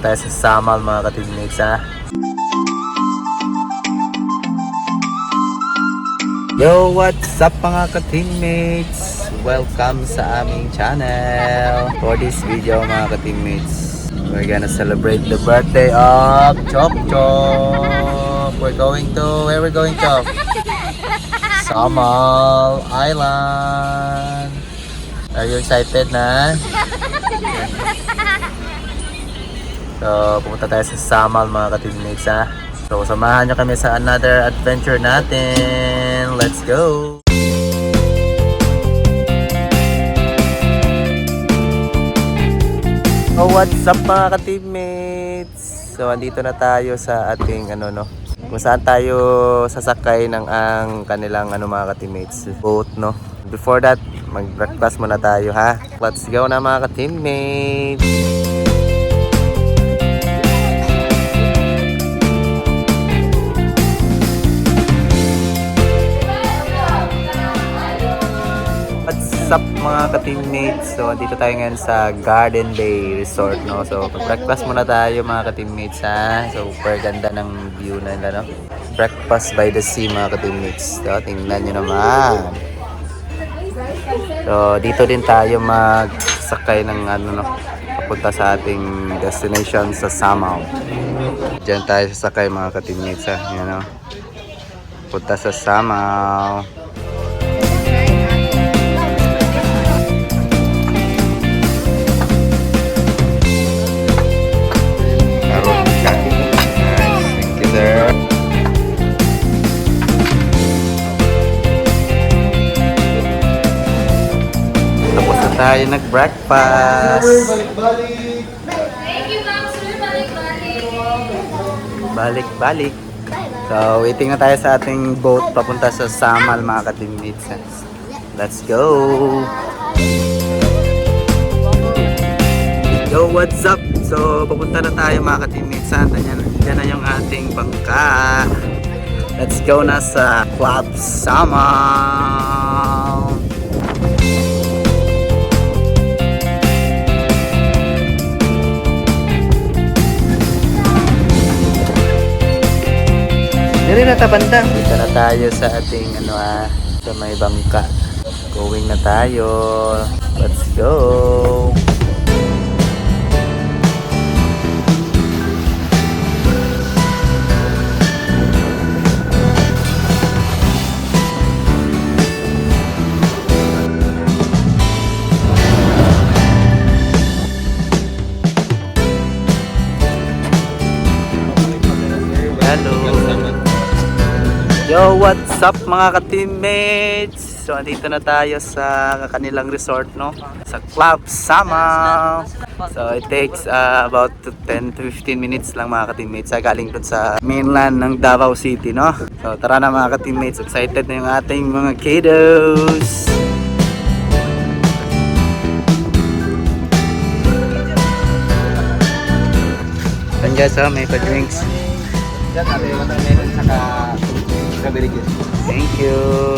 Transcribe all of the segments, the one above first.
Pupunta tayo sa Samal mga ka-teammates ha. Yo, what's up mga ka-teammates? Welcome sa aming channel. For this video mga ka-teammates, we're gonna celebrate the birthday of Chop Chop. Where we going to? Samal Island. Are you excited na? So, pupunta tayo sa Samal mga ka-teammates ha. So, samahan nyo kami sa another adventure natin. Let's go! Oh, what's up mga ka-teammates? So, andito na tayo sa ating kung saan tayo sasakay ng ang kanilang mga ka-teammates, boat no. Before that, mag-breakfast muna tayo ha. Let's go na mga ka-teammates! What's up mga ka-teammates? So, dito tayo ngayon sa Garden Bay Resort, no? So, breakfast muna tayo mga ka-teammates, ha? So, super ganda ng view na nila, no? Breakfast by the sea mga ka-teammates. So, tingnan nyo naman. So, dito din tayo magsakay ng papunta sa ating destination sa Samal. Diyan tayo sasakay mga ka-teammates, ha? Yan, no? Punta sa Samal. Tapos na tayo nag-breakfast. Thank you, ma'am, sir. Balik-balik. So, waiting na tayo sa ating boat papunta sa Samal mga ka-teammates. Let's go! Yo, what's up? So, papunta na tayo mga ka-teammates. Diyan na yung ating bangka. Let's go na sa Club Samal. Dito na tabanda. Dito na tayo sa ating sa may bangka. Going na tayo. Let's go. Yo, what's up mga ka-teammates? So, andito na tayo sa kanilang resort, no? Sa Club Samal. So, it takes about 10 to 15 minutes lang mga ka-teammates. Galing dun sa mainland ng Davao City, no? So, tara na mga ka-teammates. Excited na yung ating mga kiddos. And guys, may pa-drinks. Thank you.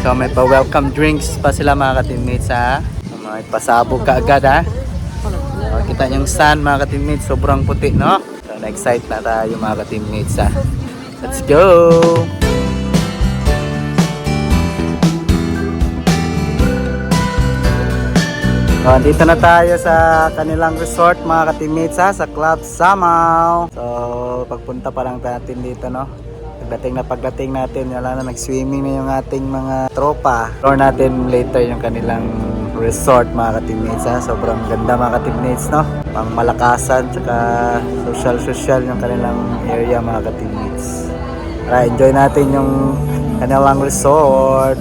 So may pa-welcome drinks pa sila mga ka-teammates ha. May pasabog ka agad ha. Kita yung sun mga ka-teammates, sobrang puti no. So na-excite na tayo mga ka-teammates ha. Let's go! So, dito na tayo sa kanilang resort mga ka-teammates ha, sa Club Samal. So pagpunta pa lang natin dito no. Pagdating natin, wala na, nag-swimming na yung ating mga tropa. Explore natin later yung kanilang resort mga ka-teammates ha. Sobrang ganda mga ka-teammates no. Pang malakasan, tsaka social yung kanilang area mga ka-teammates. Tara, enjoy natin yung kanilang resort.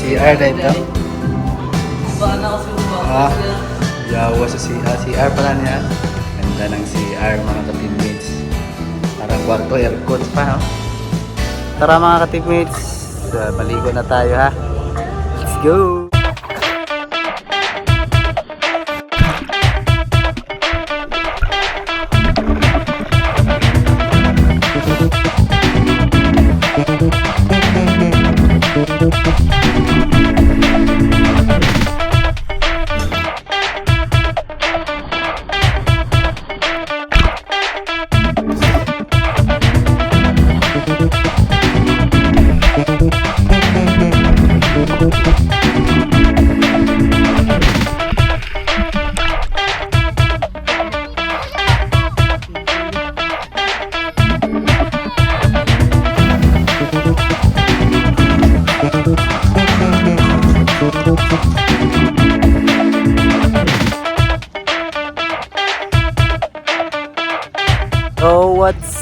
CR na ito. Yawa sa CR. CR pala niya. Ganda ng CR mga ka-teammates. Parang kwarto, aircon pa. Tara mga ka-teammates. Maligo na tayo ha. Let's go!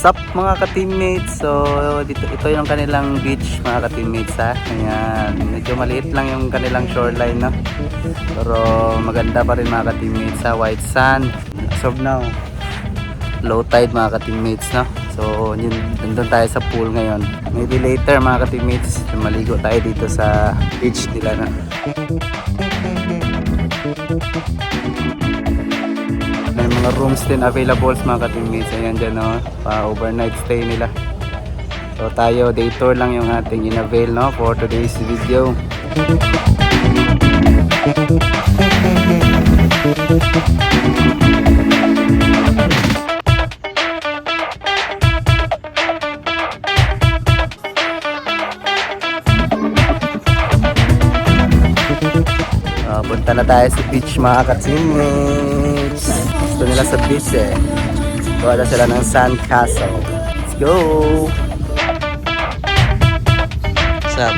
what's up mga ka-teammates? So, ito yung kanilang beach mga ka-teammates ha. Ayan, medyo maliit lang yung kanilang shoreline no. Pero maganda pa rin mga ka-teammates ha. White sand. As of now, low tide mga ka-teammates no. So, nandun tayo sa pool ngayon. Maybe later mga ka-teammates, maligo tayo dito sa beach nila na. May mga rooms din available mga ka-teammates. Ayan dyan no, pa-overnight stay nila. So tayo, day tour lang yung ating in-avail no, for today's video. Punta na tayo sa beach mga ka-teammates. Gusto nila sa beach eh. Gawa na sila ng sand castle. Let's go! What's up?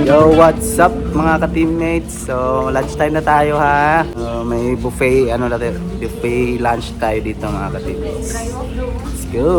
Yo, what's up mga ka-teammates? So, lunch time na tayo ha. May buffet, buffet lunch tayo dito mga ka-teammates. Let's go!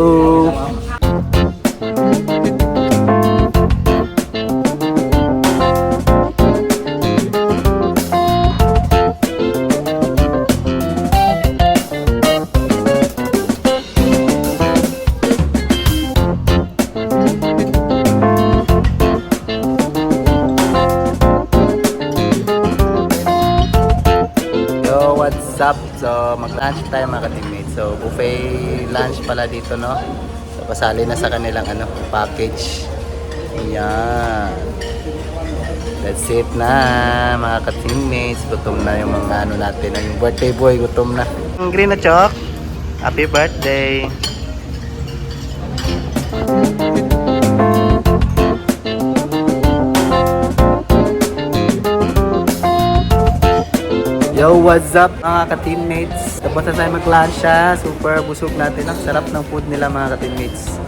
What's up? So mag-lunch tayo mga ka-teammates. So buffet lunch pala dito no. So kasali na sa kanilang package. Ayan. That's it na mga ka-teammates. Gutom na yung mga natin. Yung birthday boy gutom na. Green na chok. Happy birthday. Yo, what's up mga ka-teammates? Tapos na tayo mag-lunch ha. Super busog natin. Ang sarap ng food nila mga ka-teammates.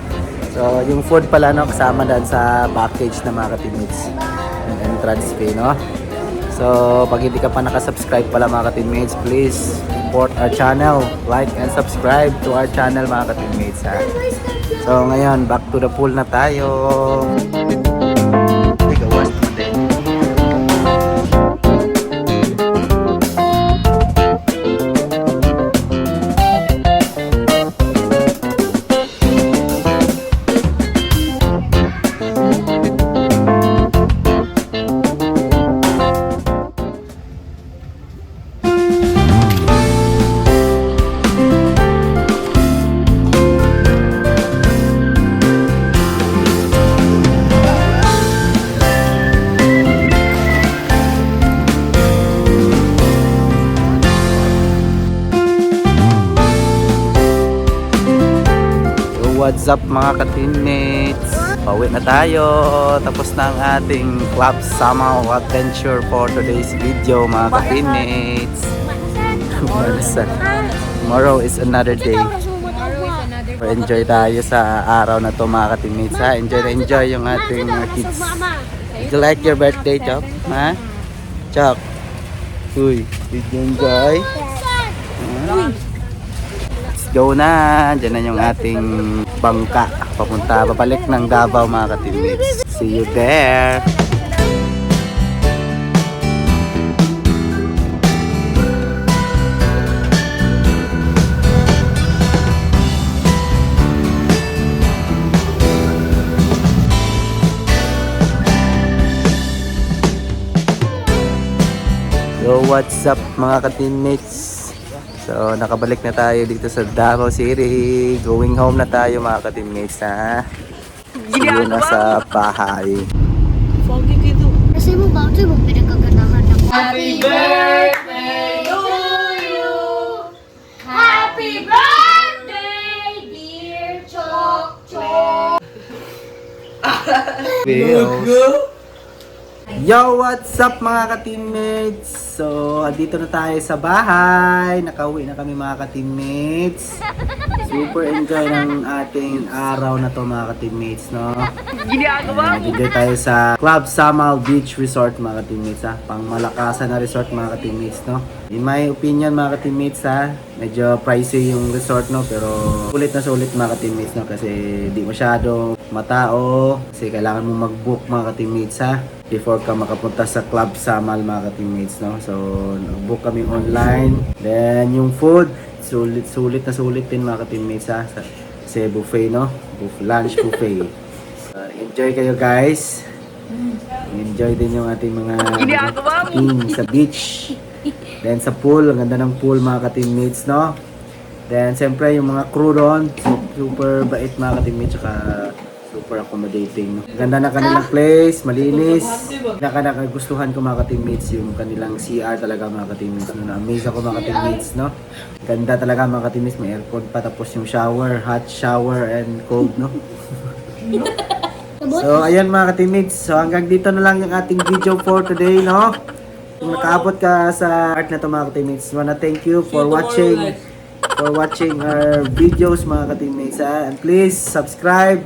So, yung food pala no, kasama dyan sa package na mga ka-teammates. Yung entrance fee no. So, pag hindi ka pa nakasubscribe pala mga ka-teammates, please support our channel. Like and subscribe to our channel mga ka-teammates ha. So, ngayon, back to the pool na tayo. What's up mga ka-teammates? Pauwi na tayo. Tapos na ang ating Club Samaw adventure for today's video mga ka-teammates. Tomorrow is another day. Enjoy tayo sa araw na to mga ka-teammates ha. Enjoy yung ating kids. Did you like your birthday, Chok? Ha? Chok? Uy, did you enjoy? Go na, dyan na yung ating bangka pabalik ng Davao mga ka-teammates. See you there. Yo, what's up mga ka-teammates? So, nakabalik na tayo dito sa Davao City. Going home na tayo mga ka-teammates ha. See you na sa bahay. Foggy dito. Kasi mo ba ito yung pinagkaganahan ng Happy birthday to you. Happy birthday, dear Chok Chok! Yo, what's up mga ka-teammates? So, andito na tayo sa bahay. Nakauwi na kami mga ka-teammates. Super enjoy ng ating araw na to mga ka-teammates, no? Nag-enjoy tayo sa Club Samal Beach Resort mga ka-teammates, ha? Pang malakasan na resort mga ka-teammates, no? In my opinion mga ka-teammates, ha? Medyo pricey yung resort, no? Pero sulit na sulit mga ka-teammates, no? Kasi di masyado matao. Kasi kailangan mo mag-book mga ka-teammates, ha? Before ka makapunta sa Club Samal mga ka-teammates, no? So, nag-book kami online. Then, yung food, sulit na sulit din mga ka-teammates, ha? Kasi buffet, no? Lunch buffet. Enjoy kayo guys. Enjoy din yung ating mga team sa beach. Then sa pool, ang ganda ng pool mga ka-teammates, no? Then, siyempre, yung mga crew doon, super bait mga ka-teammates, saka super accommodating, no? Ganda na kanilang place, malinis. Nakanagustuhan ko mga ka-teammates yung kanilang CR talaga mga ka-teammates, no? Na-amaze ako mga ka-teammates, no? Ganda talaga mga ka-teammates, may aircon pa, tapos yung shower, hot shower and cold, no? So ayan mga ka-teammates, so hanggang dito na lang yung ating video for today, no? Kung nakaabot ka sa art na to mga ka-teammates, wanna thank you for watching our videos mga ka-teammates, ha? And please subscribe,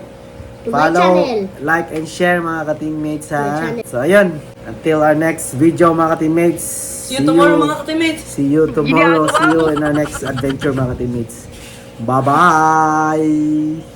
follow, like, and share mga ka-teammates, ha? So ayun, until our next video mga ka-teammates. See you tomorrow mga ka-teammates. See you tomorrow. See you in our next adventure mga ka-teammates. Bye-bye!